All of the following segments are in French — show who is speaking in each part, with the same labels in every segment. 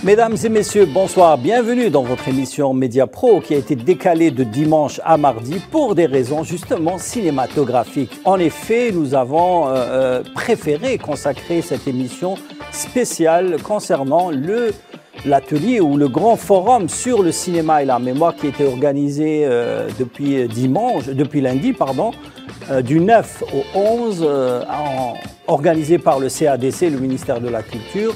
Speaker 1: Mesdames et messieurs, bonsoir, bienvenue dans votre émission Média Pro qui a été décalée de dimanche à mardi pour des raisons justement cinématographiques. En effet, nous avons préféré consacrer cette émission spéciale concernant l'atelier ou le grand forum sur le cinéma et la mémoire qui était organisé depuis lundi, du 9 au 11, organisé par le CADC, le ministère de la Culture,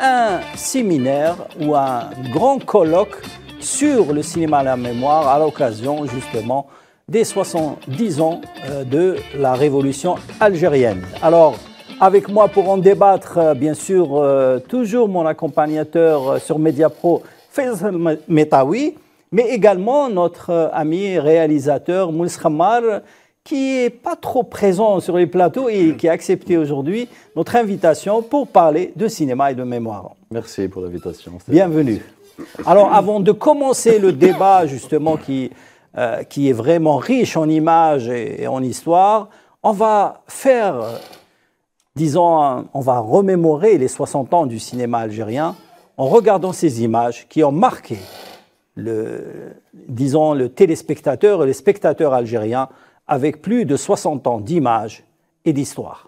Speaker 1: un séminaire ou un grand colloque sur le cinéma et la mémoire à l'occasion justement des 70 ans de la révolution algérienne. Alors, avec moi pour en débattre, bien sûr, toujours mon accompagnateur sur Mediapro, Faisal Metawi, mais également notre ami réalisateur Mouls Khammar, qui n'est pas trop présent sur les plateaux et qui a accepté aujourd'hui notre invitation pour parler de cinéma et de mémoire.
Speaker 2: Merci pour l'invitation.
Speaker 1: Bienvenue. Alors, avant de commencer le débat, justement, qui est vraiment riche en images et en histoire, on va faire, on va remémorer les 60 ans du cinéma algérien en regardant ces images qui ont marqué le téléspectateur et les spectateurs algériens avec plus de 60 ans d'images et d'histoire.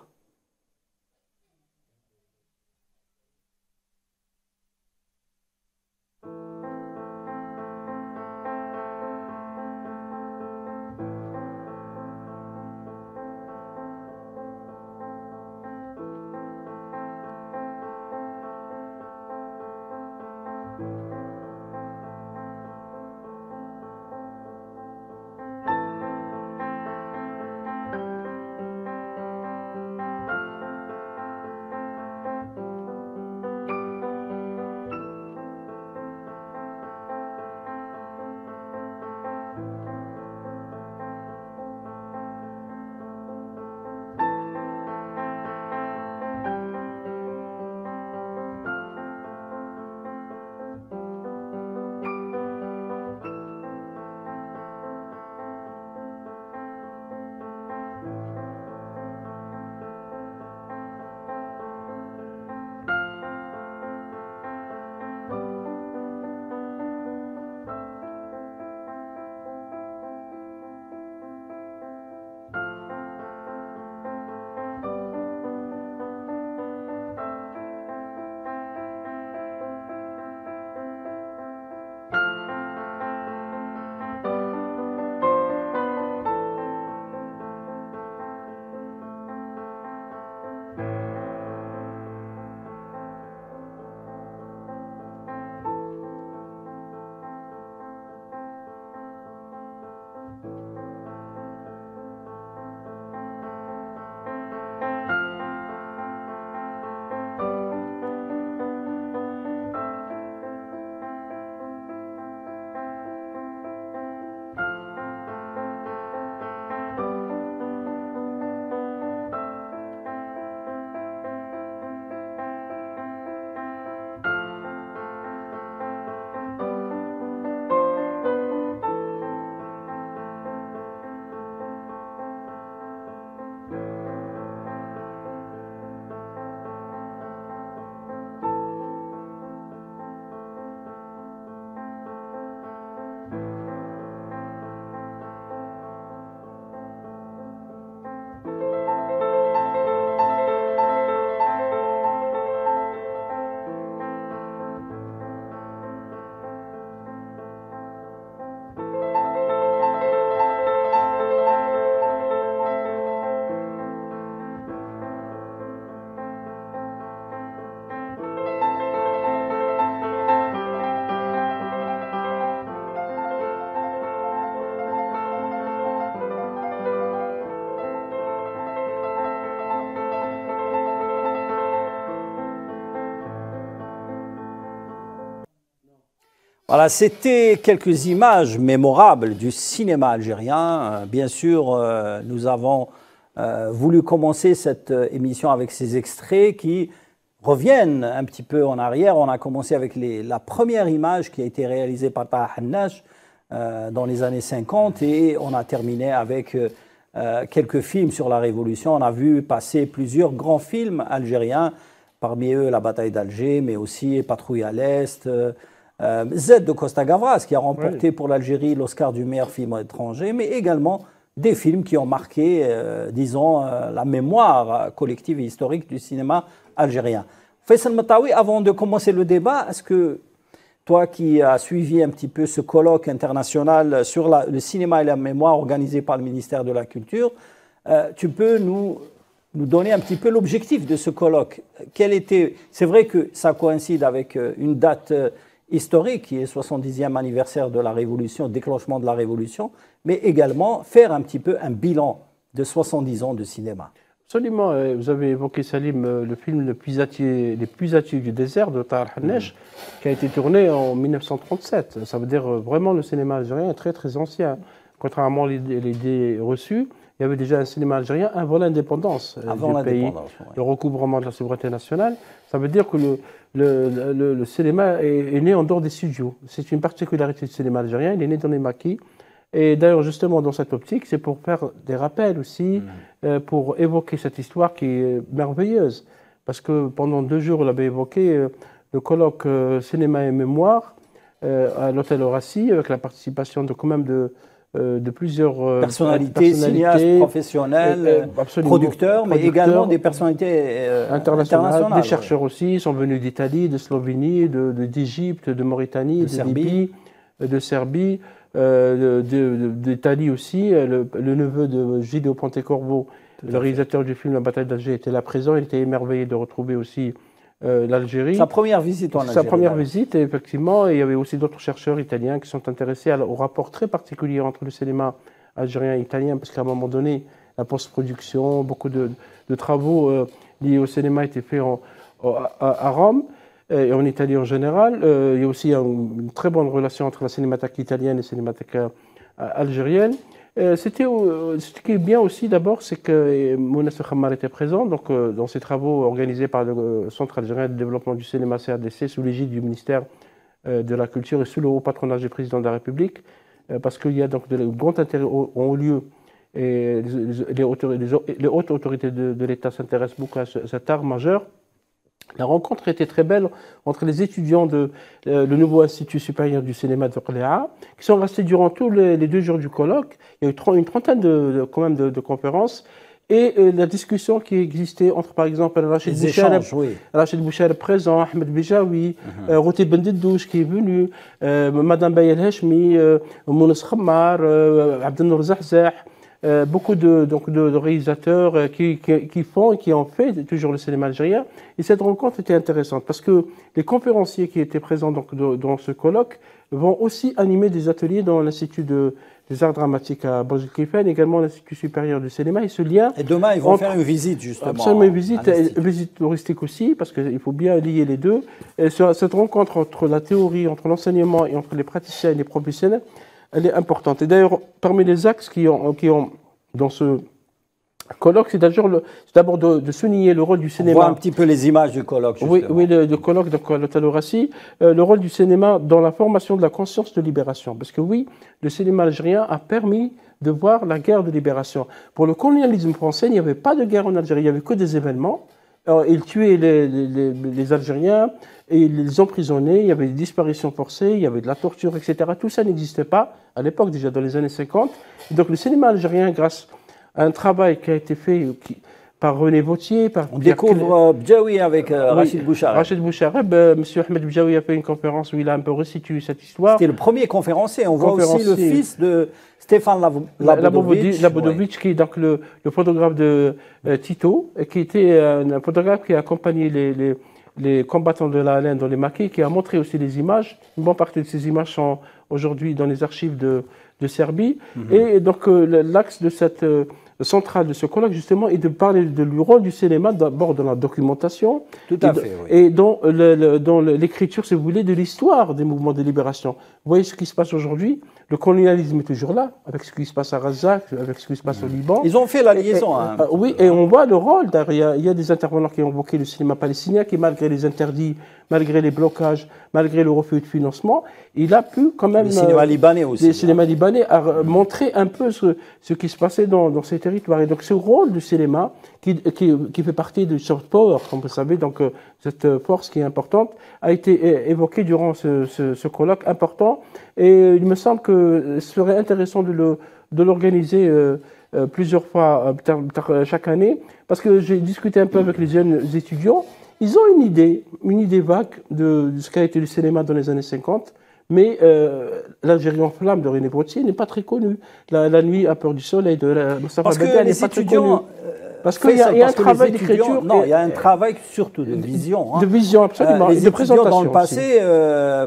Speaker 1: Voilà, c'était quelques images mémorables du cinéma algérien. Bien sûr, nous avons voulu commencer cette émission avec ces extraits qui reviennent un petit peu en arrière. On a commencé avec la première image qui a été réalisée par Taha Hannache dans les années 50 et on a terminé avec quelques films sur la Révolution. On a vu passer plusieurs grands films algériens parmi eux la bataille d'Alger, mais aussi Patrouille à l'Est, Z de Costa Gavras, qui a remporté pour l'Algérie l'Oscar du meilleur film étranger, mais également des films qui ont marqué, disons, la mémoire collective et historique du cinéma algérien. Faisal Matawi, avant de commencer le débat, est-ce que toi qui as suivi un petit peu ce colloque international sur le cinéma et la mémoire organisé par le ministère de la Culture, tu peux nous donner un petit peu l'objectif de ce colloque? C'est vrai que ça coïncide avec une date historique qui est 70e anniversaire de la Révolution, déclenchement de la Révolution, mais également faire un petit peu un bilan de 70 ans de cinéma.
Speaker 2: Absolument. Vous avez évoqué, Salim, le film Les Puisatiers du désert de Tahar Haneche, qui a été tourné en 1937. Ça veut dire vraiment le cinéma algérien est très très ancien. Contrairement à l'idée reçue, il y avait déjà un cinéma algérien avant l'indépendance du pays, le recouvrement de la souveraineté nationale. Ça veut dire que le cinéma est né en dehors des studios. C'est une particularité du cinéma algérien, il est né dans les maquis. Et d'ailleurs, justement, dans cette optique, c'est pour faire des rappels aussi, pour évoquer cette histoire qui est merveilleuse. Parce que pendant 2 jours, on avait évoqué le colloque Cinéma et Mémoire à l'Hôtel Horacie, avec la participation de quand même de plusieurs
Speaker 1: personnalités, cinéastes, professionnels, producteurs, mais également des personnalités internationales.
Speaker 2: Des chercheurs aussi sont venus d'Italie, de Slovénie, d'Égypte, de Mauritanie, de Libye, de Serbie. D'Italie aussi, le neveu de Gideon Pontecorvo, le réalisateur du film La bataille d'Alger, était là présent. Il était émerveillé de retrouver aussi l'Algérie.
Speaker 1: Sa première visite en Algérie.
Speaker 2: Sa première visite, effectivement. Et il y avait aussi d'autres chercheurs italiens qui sont intéressés au rapport très particulier entre le cinéma algérien et italien, parce qu'à un moment donné, la post-production, beaucoup de travaux liés au cinéma étaient faits à Rome. Et en Italie en général. Il y a aussi une très bonne relation entre la cinémathèque italienne et la cinémathèque algérienne. Ce qui est bien aussi d'abord, c'est que Mounasser Khammar était présent donc, dans ces travaux organisés par le Centre algérien de développement du cinéma CRDC sous l'égide du ministère de la Culture et sous le haut patronage du président de la République, parce qu'il y a donc de grands intérêts ont lieu et les hautes autorités de l'État s'intéressent beaucoup à cet art majeur. La rencontre était très belle entre les étudiants le nouveau Institut supérieur du cinéma de Orléans, qui sont restés durant tous les 2 jours du colloque. Il y a eu une trentaine de conférences et la discussion qui existait entre, par exemple, Rachid Bouchar présent, Ahmed Bijawi, Routi Bendiddouche qui est venu, Madame Bayel Hashmi, Mounasser Khammar, Abdelnour Zahzah. Beaucoup de réalisateurs qui ont fait toujours le cinéma algérien. Et cette rencontre était intéressante parce que les conférenciers qui étaient présents dans ce colloque vont aussi animer des ateliers dans l'Institut des arts dramatiques à Bourg-Kifen, également l'Institut supérieur du cinéma. Et ce lien.
Speaker 1: Et demain, ils vont faire une visite, justement.
Speaker 2: Absolument, une visite touristique aussi, parce qu'il faut bien lier les deux. Et cette rencontre entre la théorie, entre l'enseignement et entre les praticiens et les professionnels, elle est importante. Et d'ailleurs, parmi les axes qui ont dans ce colloque, c'est d'abord de souligner le rôle du cinéma.
Speaker 1: On voit un petit peu les images du colloque, justement.
Speaker 2: Oui, le colloque à l'Hôtel Horacie, le rôle du cinéma dans la formation de la conscience de libération. Parce que oui, le cinéma algérien a permis de voir la guerre de libération. Pour le colonialisme français, il n'y avait pas de guerre en Algérie, il n'y avait que des événements. Alors, ils tuaient les Algériens et ils les emprisonnaient, il y avait des disparitions forcées, il y avait de la torture, etc. Tout ça n'existait pas à l'époque, déjà dans les années 50. Et donc le cinéma algérien, grâce à un travail qui a été fait par René Vautier,
Speaker 1: On découvre Bjaoui avec Rachid Bouchar.
Speaker 2: Rachid Bouchar, M. Ahmed Bjaoui a fait une conférence où il a un peu restitué cette histoire.
Speaker 1: C'était le premier conférencier. On voit aussi le fils de Stéphane
Speaker 2: Labodovic, qui est donc le photographe de Tito, et qui était un photographe qui a accompagné les combattants de la Laine dans les maquis, qui a montré aussi les images. Une bonne partie de ces images sont aujourd'hui dans les archives de Serbie. Et donc l'axe de cette centrale de ce colloque, justement, est de parler du rôle du cinéma, d'abord dans la documentation, et dans l'écriture, si vous voulez, de l'histoire des mouvements de libération. Vous voyez ce qui se passe aujourd'hui. le colonialisme est toujours là, avec ce qui se passe à Gaza, avec ce qui se passe au Liban.
Speaker 1: Ils ont fait la liaison.
Speaker 2: Oui, et on voit le rôle. Il y a des intervenants qui ont évoqué le cinéma palestinien qui, malgré les interdits, malgré les blocages, malgré le refus de financement, il a pu quand même...
Speaker 1: Le cinéma libanais aussi.
Speaker 2: Le cinéma libanais a montré un peu ce qui se passait dans ces territoires. Et donc ce rôle du cinéma, qui fait partie du soft power, comme vous savez, donc cette force qui est importante, a été évoquée durant ce colloque important. Et il me semble que ce serait intéressant de l'organiser plusieurs fois chaque année, parce que j'ai discuté un peu avec les jeunes étudiants. Ils ont une idée vague de ce qu'a été le cinéma dans les années 50, mais l'Algérie en flammes de René Brotier n'est pas très connue. La nuit à peur du soleil de Moustapha Bedel n'est pas très connue. Parce qu'il y a un travail d'écriture.
Speaker 1: Non, il y a un travail surtout de vision.
Speaker 2: De vision, absolument.
Speaker 1: Les
Speaker 2: et de présentation.
Speaker 1: Dans le passé,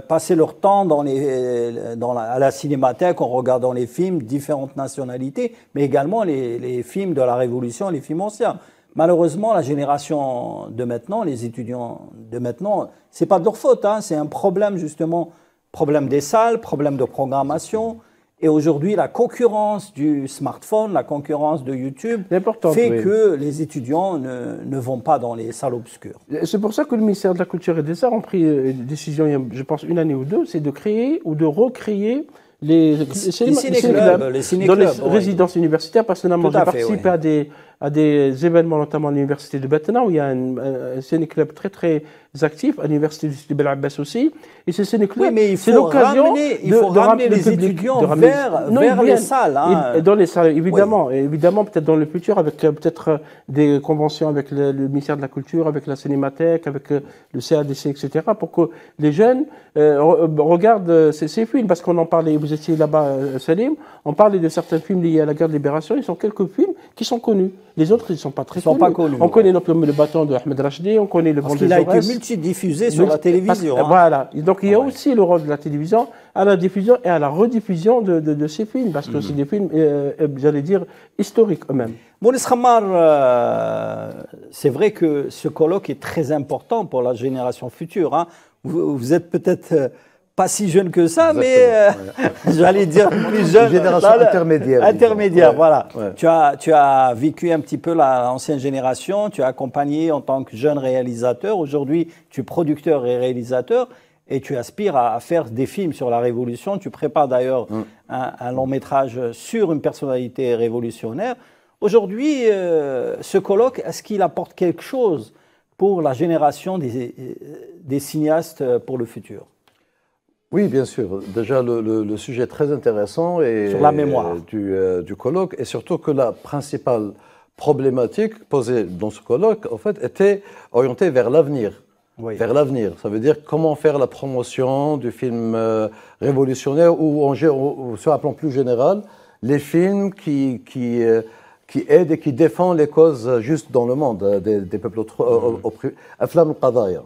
Speaker 1: passaient leur temps à la cinémathèque en regardant les films, différentes nationalités, mais également les films de la Révolution, les films anciens. Malheureusement, la génération de maintenant, les étudiants de maintenant, c'est pas de leur faute, c'est un problème justement, problème des salles, problème de programmation. Et aujourd'hui, la concurrence du smartphone, la concurrence de YouTube fait que les étudiants ne vont pas dans les salles obscures.
Speaker 2: C'est pour ça que le ministère de la Culture et des Arts a pris une décision, il y a, je pense, une année ou deux, c'est de créer ou de recréer les ciné-clubs dans les résidences universitaires. Personnellement, j'ai participé à des événements, notamment à l'université de Batna, où il y a un ciné-club très très actif, à l'université du Sidi Bel Abbas aussi. Et ce ciné-club, c'est l'occasion
Speaker 1: de ramener les étudiants vers les salles.
Speaker 2: Dans les salles, évidemment. Et évidemment, peut-être dans le futur, avec peut-être des conventions avec le ministère de la Culture, avec la Cinémathèque, avec le CADC, etc., pour que les jeunes regardent ces films. Parce qu'on en parlait, vous étiez là-bas, Salim, on parlait de certains films liés à la guerre de libération. Ils sont quelques films qui sont connus. Les autres, ils ne sont pas très connus. On connaît le bâton de Ahmed Rachdi, on connaît le
Speaker 1: Parce qu'il a été multidiffusé sur la télévision.
Speaker 2: Voilà. Donc il y a aussi le rôle de la télévision à la diffusion et à la rediffusion de ces films, parce que c'est des films, j'allais dire, historiques eux-mêmes.
Speaker 1: Mounis Khammar, c'est vrai que ce colloque est très important pour la génération future. Vous êtes peut-être pas si jeune que ça, exactement, mais j'allais dire plus jeune.
Speaker 3: Génération intermédiaire.
Speaker 1: Intermédiaire, voilà. Ouais. Tu as vécu un petit peu l'ancienne génération, tu as accompagné en tant que jeune réalisateur. Aujourd'hui, tu es producteur et réalisateur et tu aspires à faire des films sur la Révolution. Tu prépares d'ailleurs un long métrage sur une personnalité révolutionnaire. Aujourd'hui, ce colloque, est-ce qu'il apporte quelque chose pour la génération des cinéastes pour le futur ?
Speaker 3: Oui, bien sûr. Déjà, le sujet est très intéressant
Speaker 1: sur la mémoire
Speaker 3: du colloque, et surtout que la principale problématique posée dans ce colloque, en fait, était orientée vers l'avenir. Oui. Vers l'avenir. Ça veut dire comment faire la promotion du film révolutionnaire ou sur un plan plus général, les films qui aident et qui défendent les causes justes dans le monde des peuples opprimés. Aflam al-Qadaya.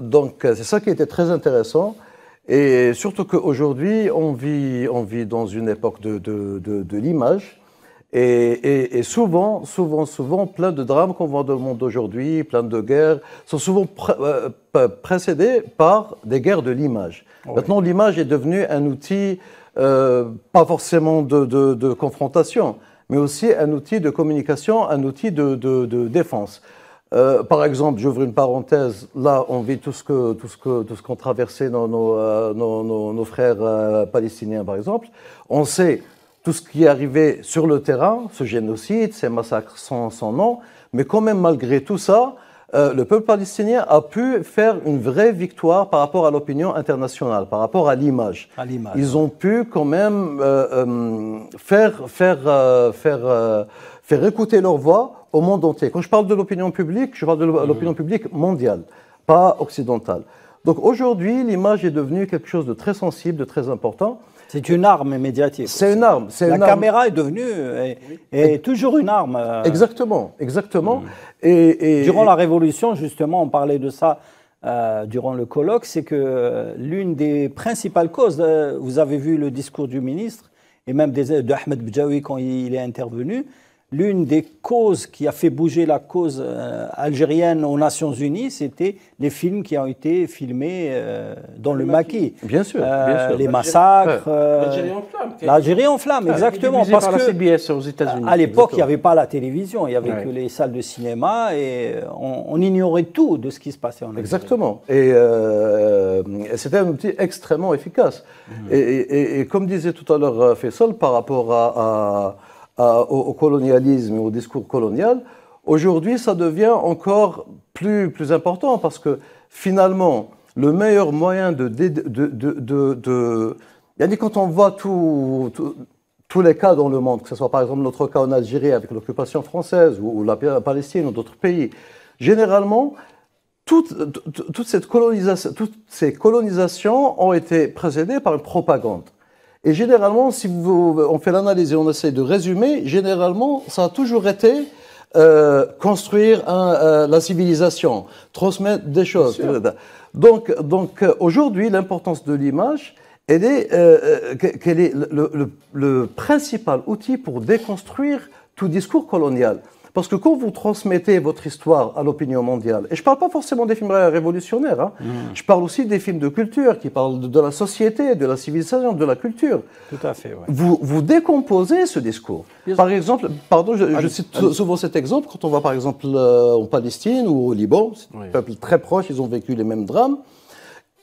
Speaker 3: Donc c'est ça qui était très intéressant, et surtout qu'aujourd'hui on vit dans une époque de l'image, et souvent plein de drames qu'on voit dans le monde d'aujourd'hui, plein de guerres sont souvent précédés par des guerres de l'image. Oui. Maintenant, l'image est devenue un outil pas forcément de confrontation, mais aussi un outil de communication, un outil de défense. Par exemple, j'ouvre une parenthèse, là on vit tout ce qu'ont traversé nos frères palestiniens, par exemple. On sait tout ce qui est arrivé sur le terrain, ce génocide, ces massacres sans nom, mais quand même malgré tout ça, le peuple palestinien a pu faire une vraie victoire par rapport à l'opinion internationale, par rapport à l'image. Ils ont pu quand même faire écouter leur voix au monde entier. Quand je parle de l'opinion publique, je parle de l'opinion publique mondiale, pas occidentale. Donc aujourd'hui, l'image est devenue quelque chose de très sensible, de très important.
Speaker 1: C'est une arme médiatique.
Speaker 3: C'est une arme.
Speaker 1: La caméra est devenue est toujours une arme.
Speaker 3: Exactement.
Speaker 1: Et durant la Révolution, justement, on parlait de ça durant le colloque, c'est que l'une des principales causes, vous avez vu le discours du ministre, et même de Ahmed Bidjaoui quand il est intervenu, l'une des causes qui a fait bouger la cause algérienne aux Nations Unies, c'était les films qui ont été filmés dans le maquis.
Speaker 3: Bien sûr, bien sûr.
Speaker 1: Les massacres.
Speaker 2: L'Algérie en flammes.
Speaker 1: L'Algérie en flammes, exactement.
Speaker 2: Parce
Speaker 1: Parce
Speaker 2: par la
Speaker 1: que
Speaker 2: CBS aux États-Unis.
Speaker 1: à l'époque, il n'y avait pas la télévision, il n'y avait
Speaker 2: Ouais.
Speaker 1: que les salles de cinéma et on ignorait tout de ce qui se passait en Algérie.
Speaker 3: Exactement. Et c'était un outil extrêmement efficace. Et comme disait tout à l'heure Faisal, par rapport au colonialisme et au discours colonial, aujourd'hui, ça devient encore plus important parce que finalement, le meilleur moyen quand on voit tous les cas dans le monde, que ce soit par exemple notre cas en Algérie avec l'occupation française ou la Palestine ou d'autres pays, généralement, toutes ces colonisations ont été précédées par une propagande. Et généralement, si on fait l'analyse et on essaie de résumer, généralement, ça a toujours été construire la civilisation, transmettre des choses. Donc aujourd'hui, l'importance de l'image, elle est le principal outil pour déconstruire tout discours colonial. Parce que quand vous transmettez votre histoire à l'opinion mondiale, et je ne parle pas forcément des films révolutionnaires, hein, je parle aussi des films de culture qui parlent de la société, de la civilisation, de la culture.
Speaker 1: Tout à fait, ouais.
Speaker 3: Vous décomposez ce discours. Par exemple, pardon, je cite souvent cet exemple, quand on va par exemple en Palestine ou au Liban, c'est un peuple très proche, ils ont vécu les mêmes drames.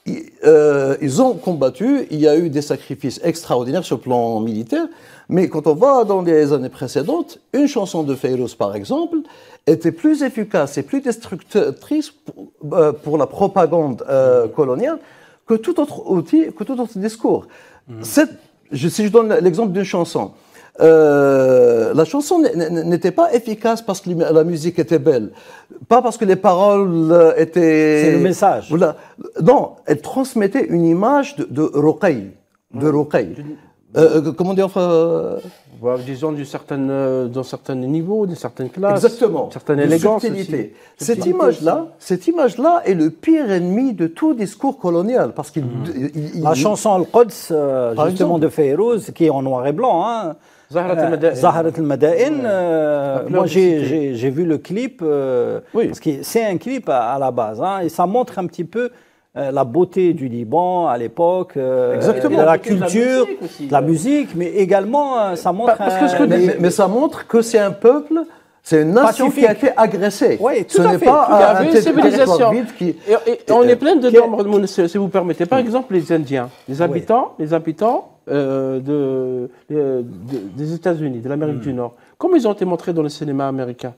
Speaker 3: Ils ont combattu, il y a eu des sacrifices extraordinaires sur le plan militaire, mais quand on va dans les années précédentes, une chanson de Fayrouz, par exemple, était plus efficace et plus destructrice pour la propagande coloniale que tout autre outil, que tout autre discours. Si je donne l'exemple d'une chanson, la chanson n'était pas efficace parce que la musique était belle, pas parce que les paroles étaient...
Speaker 1: C'est le message.
Speaker 3: Voilà. Non, elle transmettait une image de Ruqay. Comment dire
Speaker 2: Disons dans certains niveaux, de certaines classes,
Speaker 3: exactement,
Speaker 2: certaines élégances.
Speaker 3: Subtilité. Cette image-là est le pire ennemi de tout discours colonial. Parce qu'il,
Speaker 1: la chanson Al-Quds, justement de Fayrouz, qui est en noir et blanc, hein, Zaharat al-Mada'in. Moi, j'ai vu le clip, parce que c'est un clip à la base, hein, et ça montre un petit peu la beauté du Liban à l'époque, la culture, la musique, mais également ça montre.
Speaker 3: Mais ça montre que c'est un peuple. C'est une nation
Speaker 1: pacifique.
Speaker 3: Qui a été agressée.
Speaker 1: Oui,
Speaker 3: ce n'est pas
Speaker 2: une civilisation. Et on est plein de normes, si vous permettez. Par exemple, les Indiens, les habitants des États-Unis, de l'Amérique du Nord. Comment ils ont été montrés dans le cinéma américain?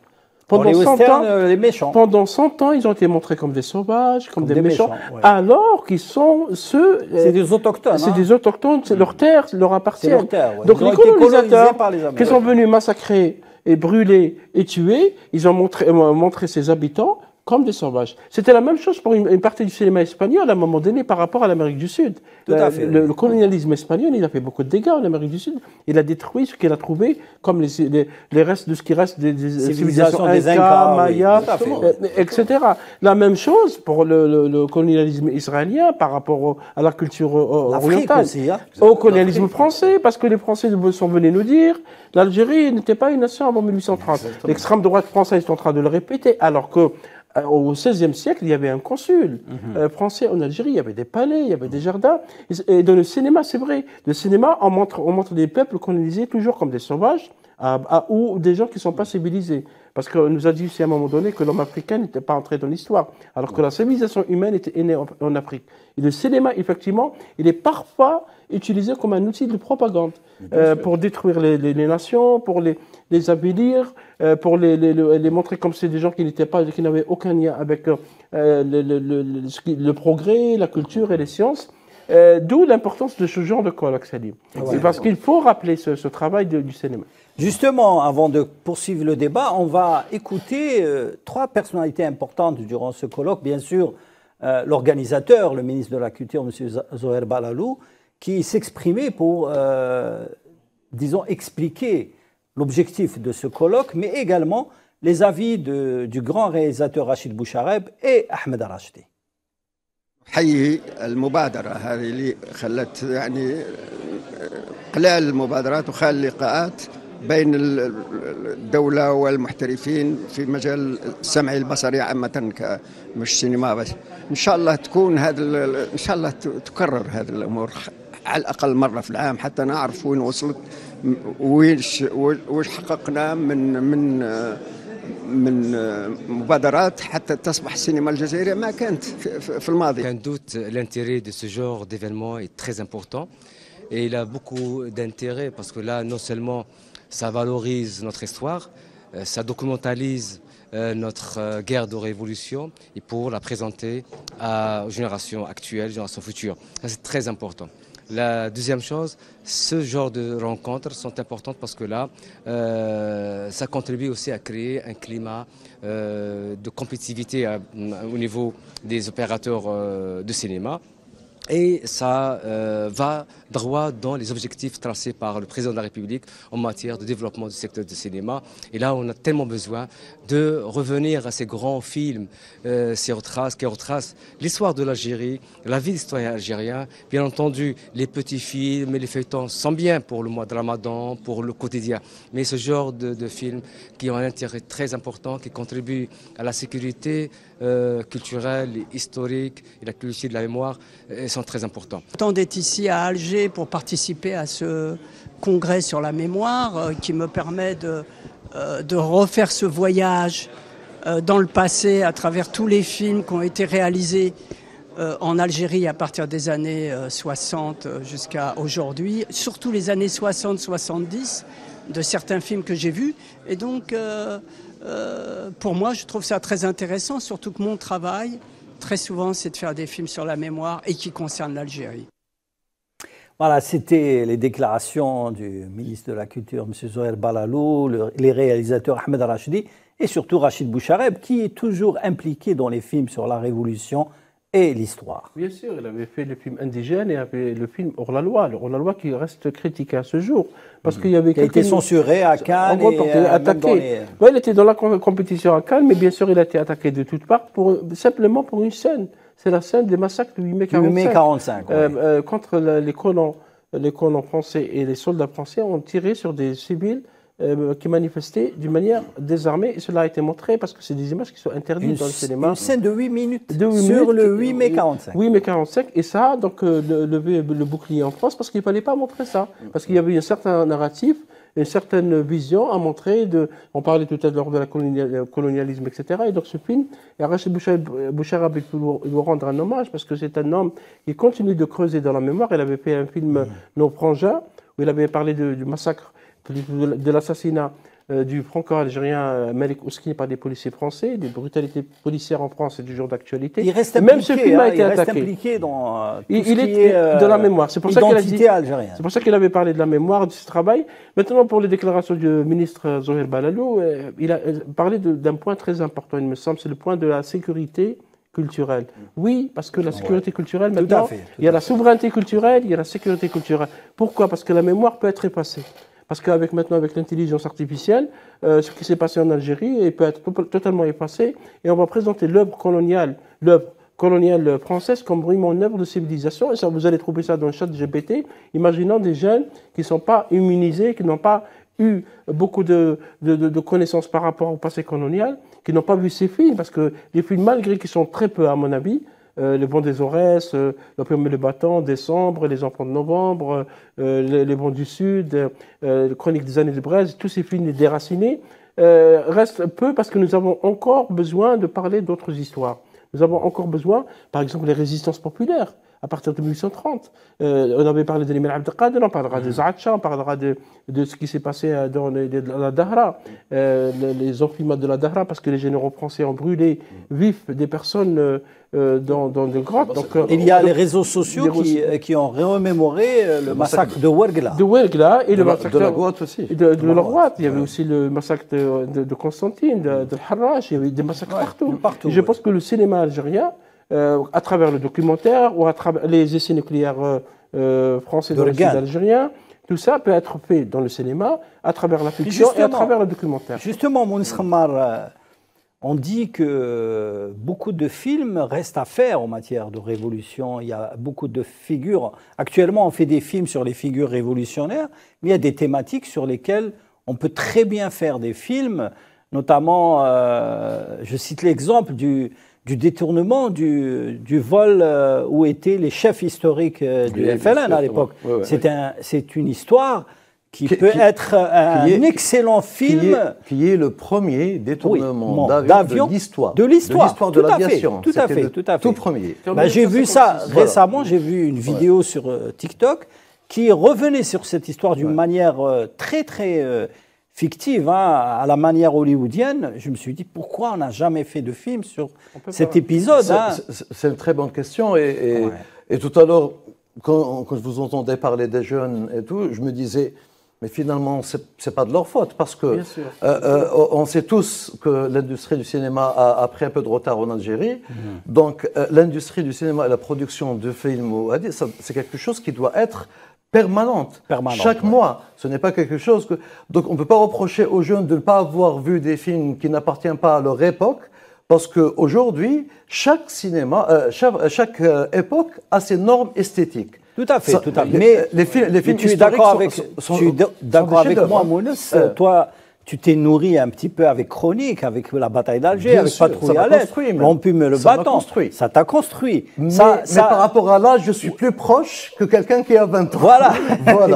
Speaker 1: Pendant 100 ans, les méchants.
Speaker 2: Pendant 100 ans, ils ont été montrés comme des sauvages, comme des méchants, alors qu'ils sont ceux...
Speaker 1: C'est des autochtones.
Speaker 2: C'est des autochtones, c'est leur terre, leur appartient.
Speaker 1: Leur terre, ouais.
Speaker 2: Donc les colonisateurs qui sont venus massacrer et brûler et tuer, ils ont montré ces habitants comme des sauvages. C'était la même chose pour une partie du cinéma espagnol à un moment donné par rapport à l'Amérique du Sud.
Speaker 1: Tout à fait.
Speaker 2: Le colonialisme espagnol, il a fait beaucoup de dégâts en Amérique du Sud. Il a détruit ce qu'il a trouvé comme les restes de ce qui reste des civilisations
Speaker 1: des
Speaker 2: Incas, Mayas,
Speaker 1: etc.
Speaker 2: La même chose pour le colonialisme israélien par rapport à la culture orientale.
Speaker 1: Aussi, hein.
Speaker 2: Au colonialisme français, parce que les Français sont venus nous dire l'Algérie n'était pas une nation avant 1830. L'extrême droite française est en train de le répéter, alors que au XVIe siècle, il y avait un consul français en Algérie, il y avait des palais, il y avait des jardins. Et dans le cinéma, c'est vrai, le cinéma, on montre des peuples colonisés toujours comme des sauvages ou des gens qui ne sont pas civilisés. Parce qu'on nous a dit aussi à un moment donné que l'homme africain n'était pas entré dans l'histoire, alors que la civilisation humaine était née en Afrique. Et le cinéma, effectivement, il est parfois utilisé comme un outil de propagande pour détruire les nations, pour les avilir, pour les montrer comme c'est des gens qui n'avaient aucun lien avec le progrès, la culture et les sciences. D'où l'importance de ce genre de colloque, Salim. C'est parce qu'il faut rappeler ce travail du cinéma.
Speaker 1: Justement, avant de poursuivre le débat, on va écouter trois personnalités importantes durant ce colloque. Bien sûr, l'organisateur, le ministre de la Culture, M. Zoher Balalou, qui s'exprimait pour, disons, expliquer l'objectif de ce colloque, mais également les avis du grand réalisateur Rachid Bouchareb et Ahmed Rachdi.
Speaker 4: حيي المبادرة هذه اللي خلت يعني قلال المبادرات وخال اللقاءات بين الدولة والمحترفين في مجال السمع البصري عامة مش سينما بس. إن شاء الله تكون إن شاء الله تكرر هذه الأمور على الأقل مرة في العام حتى نعرف وين وصلت وش حققنا من مبادرات حتى تصبح السينما الجزائرية ما كانت في الماضي.
Speaker 5: Aucun doute, l'intérêt de ce genre d'événement est très important et il a beaucoup d'intérêt parce que là, non seulement ça valorise notre histoire, ça documentalise notre guerre de révolution et pour la présenter aux générations actuelles, aux générations futures. Ça, c'est très important. La deuxième chose, ce genre de rencontres sont importantes parce que là, ça contribue aussi à créer un climat de compétitivité au niveau des opérateurs de cinéma. Et ça va droit dans les objectifs tracés par le président de la République en matière de développement du secteur du cinéma. Et là, on a tellement besoin de revenir à ces grands films qui retracent l'histoire de l'Algérie, la vie des citoyens algériens. Bien entendu, les petits films et les feuilletons sont bien pour le mois de Ramadan, pour le quotidien. Mais ce genre de films qui ont un intérêt très important, qui contribuent à la sécurité culturelle et historique et la culture de la mémoire sont très importants.
Speaker 6: Tant d'être ici à Alger pour participer à ce congrès sur la mémoire qui me permet de refaire ce voyage dans le passé à travers tous les films qui ont été réalisés en Algérie à partir des années 60 jusqu'à aujourd'hui, surtout les années 60-70 de certains films que j'ai vus. Et donc, pour moi, je trouve ça très intéressant, surtout que mon travail, très souvent, c'est de faire des films sur la mémoire et qui concernent l'Algérie.
Speaker 1: Voilà, c'était les déclarations du ministre de la Culture, M. Zohair Balalou, les réalisateurs Ahmed Rachidi et surtout Rachid Bouchareb, qui est toujours impliqué dans les films sur la Révolution et l'histoire.
Speaker 2: Bien sûr, il avait fait le film Indigène et avait le film Hors-la-loi. Le Hors-la-loi qui reste critiqué à ce jour. Parce qu'il y avait
Speaker 1: qui a été censuré à Cannes et
Speaker 2: attaqué. Il était dans la compétition à Cannes, mais bien sûr, il a été attaqué de toutes parts simplement pour une scène. C'est la scène des massacres du 8 mai 1945. Contre les colons français et les soldats français ont tiré sur des civils qui manifestaient d'une manière désarmée. Et cela a été montré parce que c'est des images qui sont interdites dans le cinéma.
Speaker 1: Une scène de 8 minutes sur le 8 mai 45.
Speaker 2: 8 mai 45. Et ça a donc levé le bouclier en France parce qu'il ne fallait pas montrer ça. Parce qu'il y avait un certain narratif, une certaine vision à montrer. On parlait tout à l'heure de la colonialisme, etc. Et donc ce film, Rachid Bouchareb lui rendre un hommage parce que c'est un homme qui continue de creuser dans la mémoire. Il avait fait un film Nos frangins où il avait parlé du massacre, de l'assassinat du franco-algérien Malik Oussekine par des policiers français, des brutalités policières en France, c'est du jour d'actualité.
Speaker 1: Il reste impliqué, même ce film a été attaqué.
Speaker 2: Impliqué
Speaker 1: dans tout
Speaker 2: il
Speaker 1: ce qui
Speaker 2: est de la mémoire. C'est pour ça qu'il a dit,
Speaker 1: algérienne.
Speaker 2: C'est pour ça qu'il avait parlé de la mémoire, de ce travail. Maintenant, pour les déclarations du ministre Zohair Balalou, il a parlé d'un point très important, il me semble, c'est le point de la sécurité culturelle. Oui, parce que la sécurité culturelle, maintenant, il y a la souveraineté culturelle, il y a la sécurité culturelle. Pourquoi? Parce que la mémoire peut être effacée. Parce qu'avec maintenant, avec l'intelligence artificielle, ce qui s'est passé en Algérie peut être totalement effacé. Et on va présenter l'œuvre coloniale française comme vraiment une œuvre de civilisation. Et ça, vous allez trouver ça dans le chat GPT. Imaginons des jeunes qui ne sont pas immunisés, qui n'ont pas eu beaucoup de connaissances par rapport au passé colonial, qui n'ont pas vu ces films. Parce que les films, malgré qu'ils sont très peu, à mon avis, Les Bons des Aurès, L'Opium et le Bâton, Décembre, Les Enfants de Novembre, Les Bons du Sud, Chroniques des années de Braise, tous ces films déracinés restent peu parce que nous avons encore besoin de parler d'autres histoires. Nous avons encore besoin, par exemple, les résistances populaires. À partir de 1830, on avait parlé de l'Imam Abdelkader, on parlera de Zaatcha, on parlera de ce qui s'est passé dans la Dahra, les enfumades de la Dahra, parce que les généraux français ont brûlé vifs des personnes dans des grottes. Donc,
Speaker 1: il y a les réseaux sociaux qui ont remémoré le massacre de Ouargla.
Speaker 2: De Ouargla et le massacre
Speaker 3: de la Gouatte aussi.
Speaker 2: De la Gouatte. Il y avait aussi le massacre de Constantine, de Harrach, il y avait des massacres partout. Et je pense que le cinéma algérien, à travers le documentaire ou à travers les essais nucléaires français dans le sud algérien, tout ça peut être fait dans le cinéma, à travers la fiction et à travers le documentaire.
Speaker 1: Justement, Mounis Khammar, on dit que beaucoup de films restent à faire en matière de révolution. Il y a beaucoup de figures. Actuellement, on fait des films sur les figures révolutionnaires, mais il y a des thématiques sur lesquelles on peut très bien faire des films, notamment, je cite l'exemple du détournement du vol où étaient les chefs historiques du FLN à l'époque.
Speaker 3: Ouais,
Speaker 1: c'est une histoire qui peut être un excellent film.
Speaker 3: Qui est le premier détournement
Speaker 1: d'avion
Speaker 3: de l'histoire.
Speaker 1: De l'histoire
Speaker 3: de l'aviation.
Speaker 1: Tout à fait.
Speaker 3: Tout premier.
Speaker 1: J'ai vu ça récemment, j'ai vu une vidéo sur TikTok qui revenait sur cette histoire d'une manière très, très fictive, à la manière hollywoodienne. Je me suis dit, pourquoi on n'a jamais fait de film sur cet épisode?
Speaker 3: C'est une très bonne question. Et tout à l'heure, quand je vous entendais parler des jeunes et tout, je me disais, mais finalement, c'est pas de leur faute, parce que on sait tous que l'industrie du cinéma a pris un peu de retard en Algérie. Donc, l'industrie du cinéma et la production de films, c'est quelque chose qui doit être permanente. Chaque mois. Ce n'est pas quelque chose que... Donc, on ne peut pas reprocher aux jeunes de ne pas avoir vu des films qui n'appartiennent pas à leur époque, parce qu'aujourd'hui, chaque cinéma, chaque époque a ses normes esthétiques.
Speaker 1: Tout à fait, tout à fait. Mais
Speaker 3: les films
Speaker 1: tu es d'accord avec moi, Mounès, toi, tu t'es nourri un petit peu avec Chronique, avec la bataille d'Alger, avec Patrouille à l'Est, Rompume le bâton. Ça t'a construit.
Speaker 3: Mais par rapport à l'âge, je suis plus proche que quelqu'un qui a 20 ans.
Speaker 1: Voilà,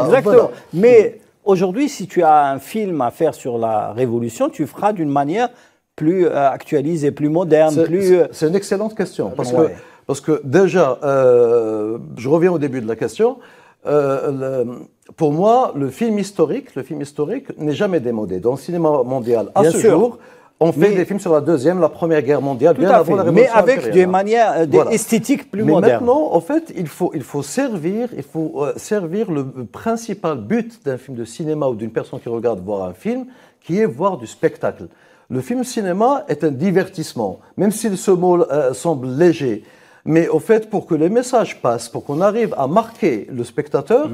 Speaker 1: exactement. Mais aujourd'hui, si tu as un film à faire sur la Révolution, tu feras d'une manière plus actualisée, plus moderne.
Speaker 3: C'est une excellente question, parce que déjà, je reviens au début de la question, pour moi, le film historique n'est jamais démodé. Dans le cinéma mondial, à ce jour, on fait des films sur la Deuxième, la Première Guerre mondiale, bien avant la Révolution
Speaker 1: algérienne. Mais avec des manières esthétiques plus modernes.
Speaker 3: Mais maintenant, en fait, il faut servir le principal but d'un film de cinéma ou d'une personne qui regarde voir un film, qui est voir du spectacle. Le film cinéma est un divertissement, même si ce mot semble léger. Mais au fait, pour que les messages passent, pour qu'on arrive à marquer le spectateur,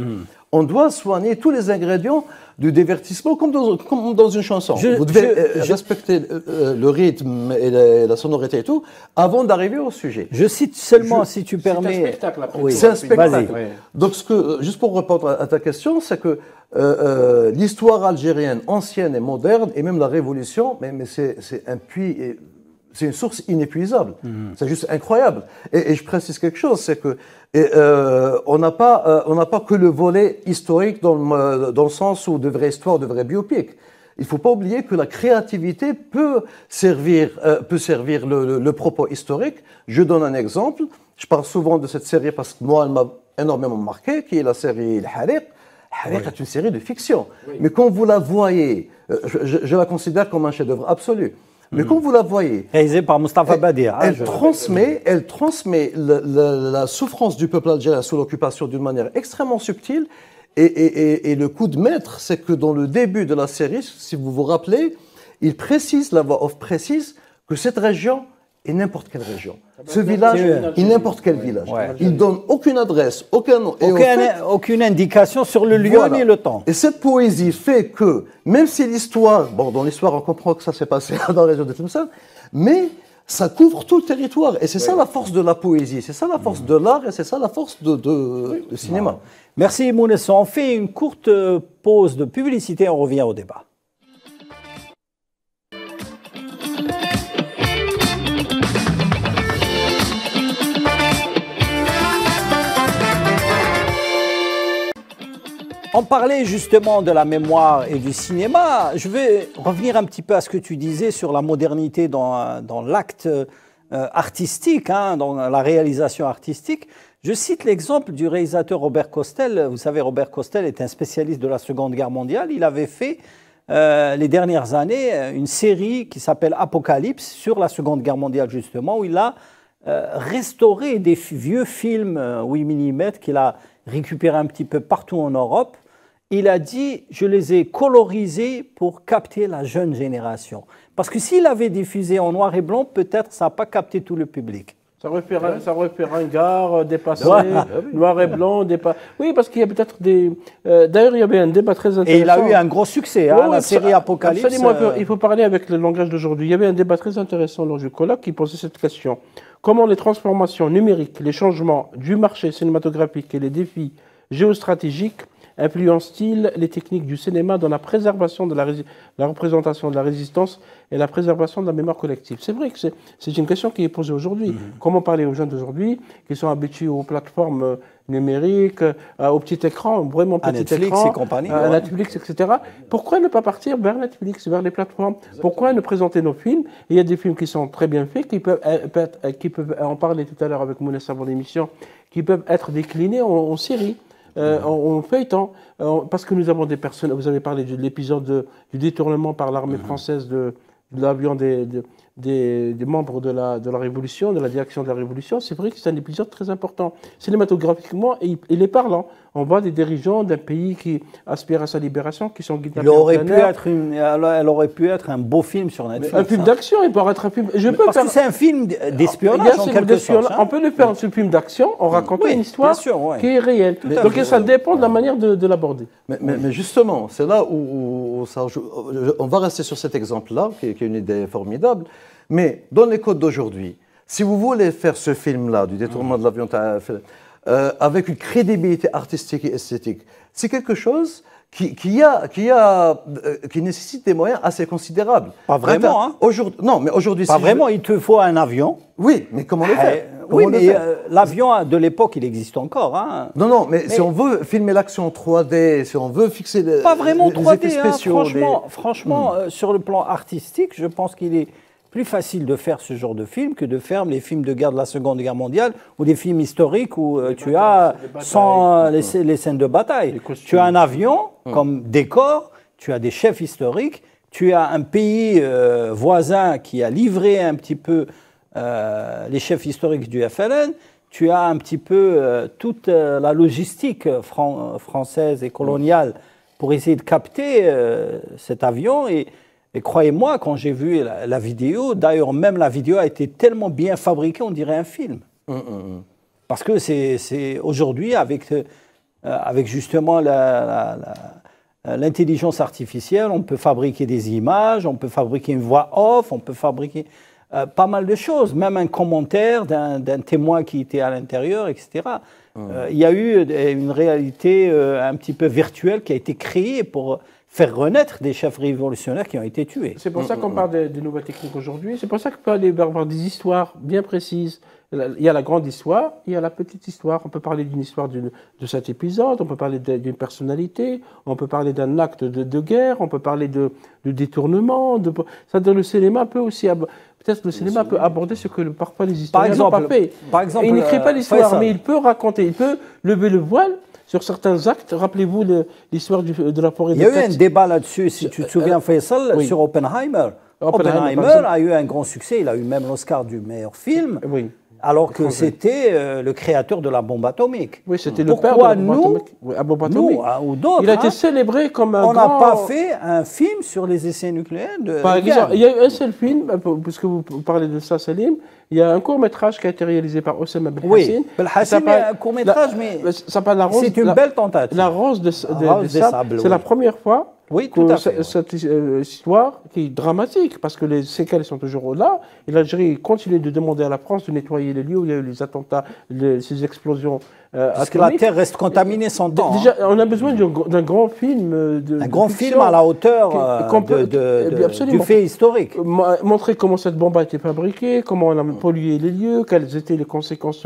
Speaker 3: on doit soigner tous les ingrédients du divertissement comme dans une chanson. Vous devez respecter le rythme et la sonorité et tout avant d'arriver au sujet.
Speaker 1: Je cite seulement, si tu permets...
Speaker 2: C'est un spectacle après.
Speaker 3: Oui, c'est un spectacle. Donc, juste pour répondre à ta question, c'est que l'histoire algérienne ancienne et moderne, et même la Révolution, mais c'est un puits... C'est une source inépuisable. C'est juste incroyable. Et je précise quelque chose, c'est que on n'a pas que le volet historique dans le sens où de vraies histoires, de vrais biopics. Il ne faut pas oublier que la créativité peut servir le propos historique. Je donne un exemple. Je parle souvent de cette série parce que moi, elle m'a énormément marqué, qui est la série Al-Hariq. Al-Hariq est une série de fiction. Mais quand vous la voyez, je la considère comme un chef-d'œuvre absolu. Mais quand vous la voyez,
Speaker 1: réalisée par Moustapha Badir,
Speaker 3: elle transmet la souffrance du peuple algérien sous l'occupation d'une manière extrêmement subtile. Et le coup de maître, c'est que dans le début de la série, si vous vous rappelez, il précise, la voix off précise, que cette région est n'importe quelle région. Ce village est n'importe quel village. Il ne donne aucune adresse, aucun nom.
Speaker 1: Aucune indication sur le lieu ni le temps.
Speaker 3: Et cette poésie fait que, même si l'histoire, dans l'histoire on comprend que ça s'est passé dans la région de Tlemcen, mais ça couvre tout le territoire. Et c'est ça la force de la poésie, c'est ça la force de l'art et c'est ça la force du cinéma.
Speaker 1: Merci Mounès. On fait une courte pause de publicité, on revient au débat. On parlait justement de la mémoire et du cinéma. Je vais revenir un petit peu à ce que tu disais sur la modernité dans l'acte artistique, dans la réalisation artistique. Je cite l'exemple du réalisateur Robert Costel. Vous savez, Robert Costel est un spécialiste de la Seconde Guerre mondiale. Il avait fait les dernières années une série qui s'appelle Apocalypse sur la Seconde Guerre mondiale justement, où il a restauré des vieux films 8 mm qu'il a récupérés un petit peu partout en Europe. Il a dit, je les ai colorisés pour capter la jeune génération. Parce que s'il avait diffusé en noir et blanc, peut-être ça n'a pas capté tout le public.
Speaker 2: Ça aurait fait ringard, dépassé, noir et blanc, dépassé. Oui, parce qu'il y a peut-être des... D'ailleurs, il y avait un débat très intéressant.
Speaker 1: Et il a eu un gros succès, la série Apocalypse.
Speaker 2: Il faut parler avec le langage d'aujourd'hui. Il y avait un débat très intéressant lors du colloque qui posait cette question. Comment les transformations numériques, les changements du marché cinématographique et les défis géostratégiques influence-t-il les techniques du cinéma dans la préservation de la représentation de la résistance et la préservation de la mémoire collective? C'est vrai que c'est une question qui est posée aujourd'hui. Comment parler aux jeunes d'aujourd'hui qui sont habitués aux plateformes numériques, au petit écran, vraiment petit
Speaker 1: Netflix
Speaker 2: écran,
Speaker 1: et compagnie,
Speaker 2: à Netflix, etc. Pourquoi ne pas partir vers Netflix, vers les plateformes? Pourquoi ne présenter nos films? Il y a des films qui sont très bien faits, qui peuvent en parler tout à l'heure avec Mounès avant l'émission, qui peuvent être déclinés en série. En feuilleton, parce que nous avons des personnes, vous avez parlé de l'épisode du détournement par l'armée française de l'avion des membres de la Révolution, de la direction de la Révolution. C'est vrai que c'est un épisode très important. Cinématographiquement, il est parlant. On voit des dirigeants d'un pays qui aspire à sa libération, qui sont guidés.
Speaker 1: Elle aurait pu être un beau film sur Netflix.
Speaker 2: Un film d'action, il peut être un film.
Speaker 1: Parce que c'est un film d'espionnage en quelque sorte.
Speaker 2: On peut le faire ce film d'action en racontant une histoire qui est réelle. Donc ça dépend de la manière de l'aborder.
Speaker 3: Mais justement, c'est là où ça joue. On va rester sur cet exemple-là, qui est une idée formidable. Mais dans les codes d'aujourd'hui, si vous voulez faire ce film-là, du détournement de l'avion, avec une crédibilité artistique et esthétique, c'est quelque chose qui nécessite des moyens assez considérables.
Speaker 1: Pas vraiment, hein?
Speaker 3: Non, mais aujourd'hui...
Speaker 1: Pas vraiment, il te faut un avion.
Speaker 3: Oui, mais comment le faire?
Speaker 1: Oui, mais l'avion de l'époque, il existe encore. Hein.
Speaker 3: Non, mais si on veut filmer l'action en 3D, si on veut fixer
Speaker 1: pas vraiment
Speaker 3: les
Speaker 1: 3D,
Speaker 3: effets spéciaux...
Speaker 1: Franchement, sur le plan artistique, je pense qu'il est plus facile de faire ce genre de film que de faire les films de guerre de la Seconde Guerre mondiale ou des films historiques où tu as les scènes de bataille. Tu as un avion comme décor, tu as des chefs historiques, tu as un pays voisin qui a livré un petit peu les chefs historiques du FLN, tu as un petit peu toute la logistique française et coloniale pour essayer de capter cet avion. Et croyez-moi, quand j'ai vu la vidéo, d'ailleurs même la vidéo a été tellement bien fabriquée, on dirait un film. Parce que c'est aujourd'hui, avec justement l'intelligence artificielle, on peut fabriquer des images, on peut fabriquer une voix off, on peut fabriquer pas mal de choses, même un commentaire d'un témoin qui était à l'intérieur, etc. Il y a eu une réalité un petit peu virtuelle qui a été créée pour faire renaître des chefs révolutionnaires qui ont été tués.
Speaker 2: C'est pour ça qu'on parle des nouvelles techniques aujourd'hui. C'est pour ça qu'on peut aller avoir des histoires bien précises. Il y a la grande histoire, il y a la petite histoire. On peut parler d'une histoire de cet épisode, on peut parler d'une personnalité, on peut parler d'un acte de guerre, on peut parler de détournement. Le cinéma peut aussi... Peut-être le cinéma peut aborder ce que parfois les historiens n'ont pas fait.
Speaker 1: Par exemple,
Speaker 2: il n'écrit pas l'histoire, mais il peut raconter, il peut lever le voile sur certains actes. Rappelez-vous l'histoire de la forêt de Katyn.
Speaker 1: Il y a eu un débat là-dessus, si tu te souviens, Faisal, sur Oppenheimer. Oppenheimer a eu un grand succès, il a eu même l'Oscar du meilleur film.
Speaker 2: Oui.
Speaker 1: Alors que c'était le créateur de la bombe atomique.
Speaker 2: Oui, c'était le père de la bombe atomique.
Speaker 1: Nous, ou d'autres,
Speaker 2: il a été célébré comme un
Speaker 1: on n'a pas fait un film sur les essais nucléaires de
Speaker 2: Par exemple, il y a eu un seul film, puisque vous parlez de ça, Salim, il y a un court-métrage qui a été réalisé par Oussama Ben Hassin.
Speaker 1: Oui, Ben Hassin, un court-métrage, mais c'est une belle tentative.
Speaker 2: La Rose des Sables, c'est la première fois que cette histoire qui est dramatique, parce que les séquelles sont toujours là, et l'Algérie continue de demander à la France de nettoyer les lieux où il y a eu les attentats, ces explosions
Speaker 1: parce que la Terre reste contaminée sans temps.
Speaker 2: Déjà, on a besoin d'un grand film.
Speaker 1: Un grand film à la hauteur du fait historique.
Speaker 2: Montrer comment cette bombe a été fabriquée, comment on a pollué les lieux, quelles étaient les conséquences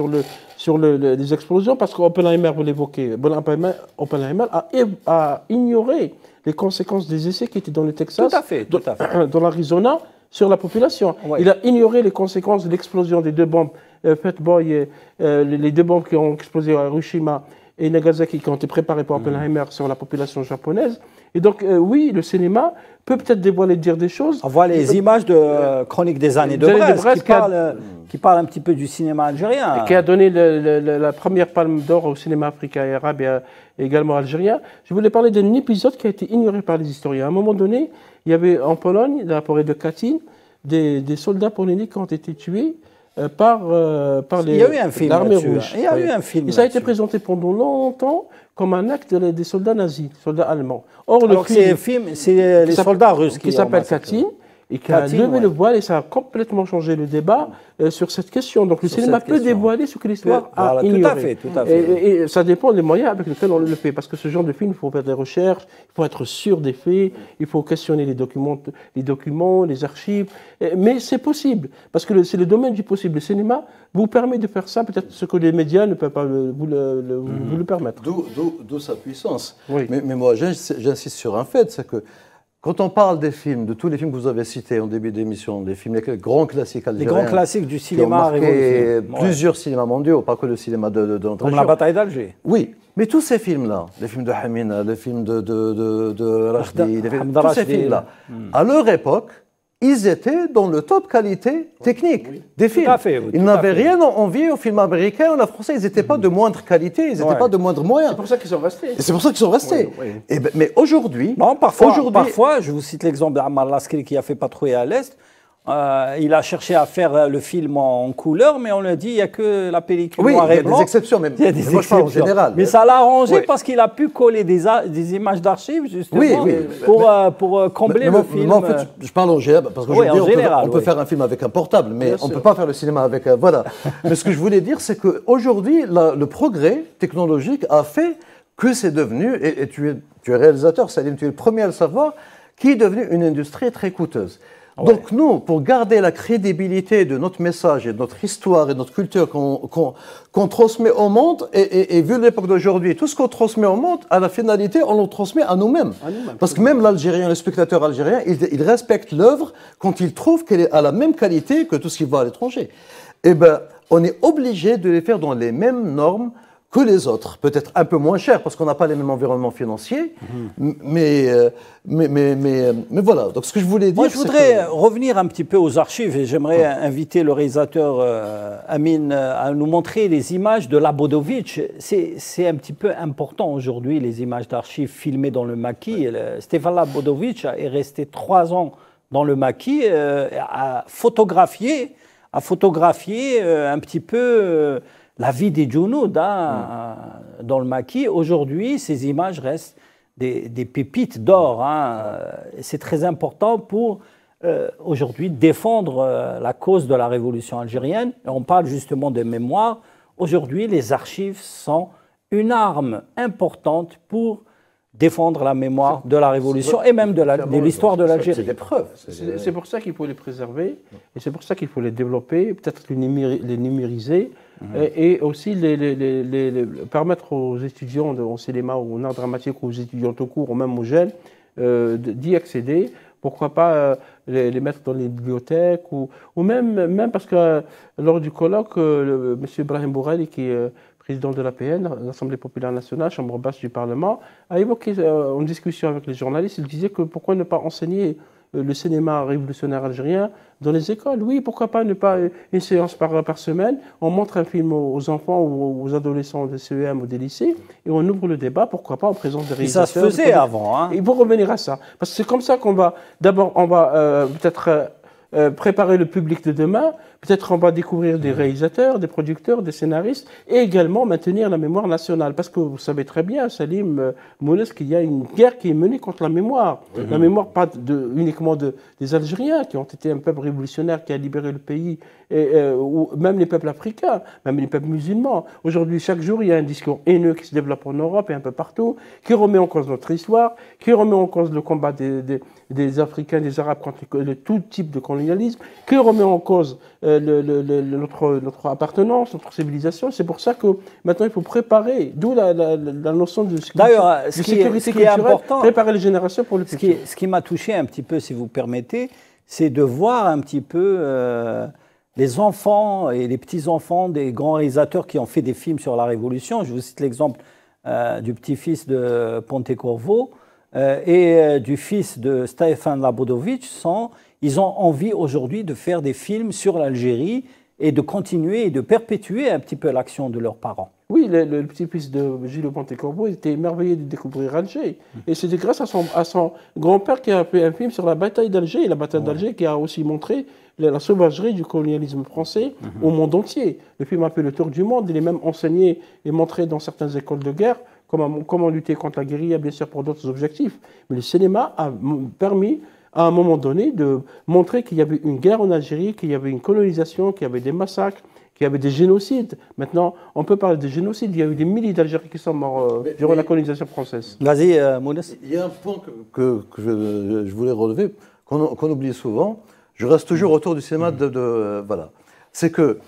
Speaker 2: sur les explosions, parce qu'Oppenheimer, vous l'évoquez, Oppenheimer a ignoré les conséquences des essais qui étaient dans le Texas, dans l'Arizona, sur la population. Oui. Il a ignoré les conséquences de l'explosion des deux bombes, Fatboy, les deux bombes qui ont explosé à Hiroshima et Nagasaki, qui ont été préparées par Oppenheimer sur la population japonaise. Et donc, oui, le cinéma peut peut-être dévoiler, dire des choses.
Speaker 1: On voit les images de Chronique des années de Brest qui parlent un petit peu du cinéma algérien.
Speaker 2: Qui a donné la première palme d'or au cinéma africain et arabe et également algérien. Je voulais parler d'un épisode qui a été ignoré par les historiens. À un moment donné, il y avait en Pologne, dans la forêt de Katyn, des soldats polonais qui ont été tués par l'armée rouge.
Speaker 1: Il y a eu un film.
Speaker 2: Et ça a été présenté pendant longtemps comme un acte des soldats nazis, soldats allemands. Or,
Speaker 1: c'est les soldats russes
Speaker 2: qui s'appelle Katyn, et qui a
Speaker 1: Catine,
Speaker 2: levé
Speaker 1: ouais.
Speaker 2: le voile et ça a complètement changé le débat sur cette question. Donc le
Speaker 1: Sur
Speaker 2: cinéma
Speaker 1: cette
Speaker 2: peut
Speaker 1: question.
Speaker 2: dévoiler ce que l'histoire a
Speaker 1: Voilà,
Speaker 2: ignoré.
Speaker 1: tout à fait, tout à fait.
Speaker 2: Et ça dépend des moyens avec lesquels on le fait. Parce que ce genre de film, il faut faire des recherches, il faut être sûr des faits, il faut questionner les documents, les archives. Mais c'est possible, parce que c'est le domaine du possible. Le cinéma vous permet de faire ça, peut-être ce que les médias ne peuvent pas vous le permettre.
Speaker 3: D'où sa puissance.
Speaker 2: Oui.
Speaker 3: Mais moi, j'insiste sur un fait, c'est que quand on parle des films, de tous les films que vous avez cités en début d'émission, des films, les grands classiques
Speaker 1: Les
Speaker 3: algériens,
Speaker 1: grands classiques du
Speaker 3: qui ont
Speaker 1: cinéma
Speaker 3: marqué
Speaker 1: révolutionnaire.
Speaker 3: plusieurs cinémas mondiaux, pas que le cinéma de notre
Speaker 1: Comme
Speaker 3: région.
Speaker 1: la bataille d'Alger.
Speaker 3: Oui, mais tous ces films-là, les films de Hamina, les films de Rachdi,
Speaker 1: Hamda
Speaker 3: tous ces
Speaker 1: Rachdi.
Speaker 3: films-là, à leur époque, ils étaient dans le top qualité technique des films.
Speaker 1: à fait, oui,
Speaker 3: Ils
Speaker 1: tout à
Speaker 3: n'avaient
Speaker 1: fait.
Speaker 3: rien envié aux films américains ou français. Ils n'étaient pas de moindre qualité, ils n'étaient
Speaker 1: Ouais.
Speaker 3: pas de moindre moyen.
Speaker 2: C'est pour ça qu'ils sont restés.
Speaker 3: Et c'est pour ça qu'ils sont restés.
Speaker 2: Oui, oui.
Speaker 3: Et mais aujourd'hui,
Speaker 1: Non, parfois, je vous cite l'exemple d'Ammar Laskri qui a fait Patrouiller à l'Est. Il a cherché à faire le film en couleur, mais on lui a dit il n'y a que la pellicule
Speaker 3: oui,
Speaker 1: noir
Speaker 3: il y
Speaker 1: et
Speaker 3: a
Speaker 1: blanc.
Speaker 3: des exceptions, mais
Speaker 1: Il y a des
Speaker 3: moi je parle en
Speaker 1: exceptions.
Speaker 3: général.
Speaker 1: Mais ça l'a arrangé
Speaker 3: Oui.
Speaker 1: parce qu'il a pu coller des images d'archives, justement,
Speaker 3: Oui, oui.
Speaker 1: pour combler
Speaker 3: Mais
Speaker 1: le film.
Speaker 3: moi, en fait, je parle en général, parce
Speaker 1: Oui, en
Speaker 3: qu'aujourd'hui,
Speaker 1: général,
Speaker 3: on peut
Speaker 1: oui.
Speaker 3: faire un film avec un portable, mais
Speaker 2: Bien
Speaker 3: on ne
Speaker 2: sûr.
Speaker 3: peut pas faire le cinéma avec un... Voilà. Mais ce que je voulais dire, c'est qu'aujourd'hui, le progrès technologique a fait que c'est devenu, et tu es réalisateur, Salim, tu es le premier à le savoir, qui est devenu une industrie très coûteuse. Donc nous, pour garder la crédibilité de notre message et de notre histoire et de notre culture qu'on transmet au monde, et vu l'époque d'aujourd'hui, tout ce qu'on transmet au monde, à la finalité, on le transmet à nous-mêmes. Parce que même l'Algérien, le spectateur algérien, il respecte l'œuvre quand il trouve qu'elle est à la même qualité que tout ce qui va à l'étranger. Eh bien, on est obligé de les faire dans les mêmes normes que les autres, peut-être un peu moins cher parce qu'on n'a pas les mêmes environnements financiers, mais voilà. Donc ce que je voulais dire,
Speaker 1: Moi, je voudrais revenir un petit peu aux archives et j'aimerais inviter le réalisateur Amin à nous montrer les images de Labodovitch. C'est un petit peu important aujourd'hui, les images d'archives filmées dans le maquis. Stéphane Labodovitch est resté 3 ans dans le maquis à photographier un petit peu la vie des Djounoud dans le maquis. Aujourd'hui, ces images restent des pépites d'or. C'est très important pour aujourd'hui défendre la cause de la révolution algérienne. Et on parle justement de mémoire. Aujourd'hui, les archives sont une arme importante pour défendre la mémoire de la révolution et même de l'histoire de l'Algérie.
Speaker 3: C'est des preuves.
Speaker 2: C'est pour ça qu'il faut les préserver et c'est pour ça qu'il faut les développer, peut-être les numériser et aussi permettre aux étudiants en cinéma ou en art dramatique, aux étudiants tout court ou même aux jeunes d'y accéder. Pourquoi pas les mettre dans les bibliothèques ou même parce que lors du colloque, M. Ibrahim Bourali, qui est président de l'APN, l'Assemblée populaire nationale, chambre basse du Parlement, a évoqué en discussion avec les journalistes, il disait que pourquoi ne pas enseigner le cinéma révolutionnaire algérien dans les écoles. Oui, pourquoi pas ne pas une séance par semaine, on montre un film aux enfants ou aux adolescents des CEM ou des lycées et on ouvre le débat, pourquoi pas, on présente des réalisateurs.
Speaker 1: Ça se faisait avant.
Speaker 2: Il faut revenir à ça, parce que c'est comme ça qu'on va, d'abord on va peut-être préparer le public de demain, peut-être on va découvrir des réalisateurs, des producteurs, des scénaristes, et également maintenir la mémoire nationale. Parce que vous savez très bien, Salim Mounès, qu'il y a une guerre qui est menée contre la mémoire. La mémoire pas uniquement des Algériens, qui ont été un peuple révolutionnaire qui a libéré le pays, ou même les peuples africains, même les peuples musulmans. Aujourd'hui, chaque jour, il y a un discours haineux qui se développe en Europe et un peu partout, qui remet en cause notre histoire, qui remet en cause le combat des Africains, des Arabes contre tout type de colonialisme, qui remet en cause notre appartenance, notre civilisation. C'est pour ça que maintenant il faut préparer, d'où la notion de sécurité culturelle, préparer les générations pour le futur.
Speaker 1: Ce qui m'a touché un petit peu, si vous permettez, c'est de voir un petit peu les enfants et les petits-enfants des grands réalisateurs qui ont fait des films sur la Révolution. Je vous cite l'exemple du petit-fils de Pontecorvo et du fils de Stéphane Labodovitch. Ils ont envie aujourd'hui de faire des films sur l'Algérie et de continuer et de perpétuer un petit peu l'action de leurs parents.
Speaker 2: Oui, le petit-fils de Gilles Pontecorvo était émerveillé de découvrir Alger. Et c'était grâce à son grand-père qui a fait un film sur la bataille d'Alger. Et la bataille d'Alger qui a aussi montré la sauvagerie du colonialisme français au monde entier. Le film a fait le tour du monde. Il est même enseigné et montré dans certaines écoles de guerre comment lutter contre la guérilla, bien sûr, pour d'autres objectifs. Mais le cinéma a permis à un moment donné, de montrer qu'il y avait une guerre en Algérie, qu'il y avait une colonisation, qu'il y avait des massacres, qu'il y avait des génocides. Maintenant, on peut parler de génocide. Il y a eu des milliers d'Algériens qui sont morts durant la colonisation française.
Speaker 1: Vas-y, Mounès.
Speaker 3: Il y a un point que je voulais relever, qu'on oublie souvent. Je reste toujours autour du cinéma voilà. C'est que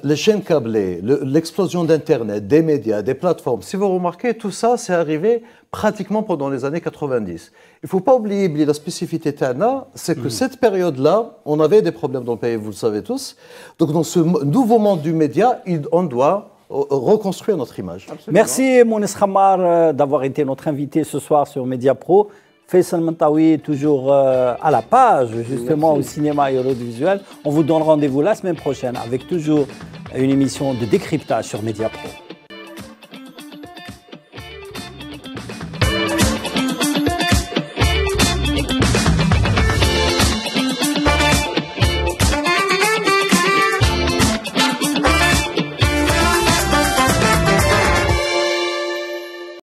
Speaker 3: les chaînes câblées, l'explosion d'Internet, des médias, des plateformes, si vous remarquez, tout ça, c'est arrivé pratiquement pendant les années 90. Il ne faut pas oublier la spécificité Tana, c'est que cette période-là, on avait des problèmes dans le pays, vous le savez tous. Donc dans ce nouveau monde du média, on doit reconstruire notre image.
Speaker 1: Absolument. Merci Mounès Khamar d'avoir été notre invité ce soir sur Média Pro. Faisal Mentaoui, toujours à la page, justement, au cinéma et à l'audiovisuel. On vous donne rendez-vous la semaine prochaine avec toujours une émission de décryptage sur Média Pro.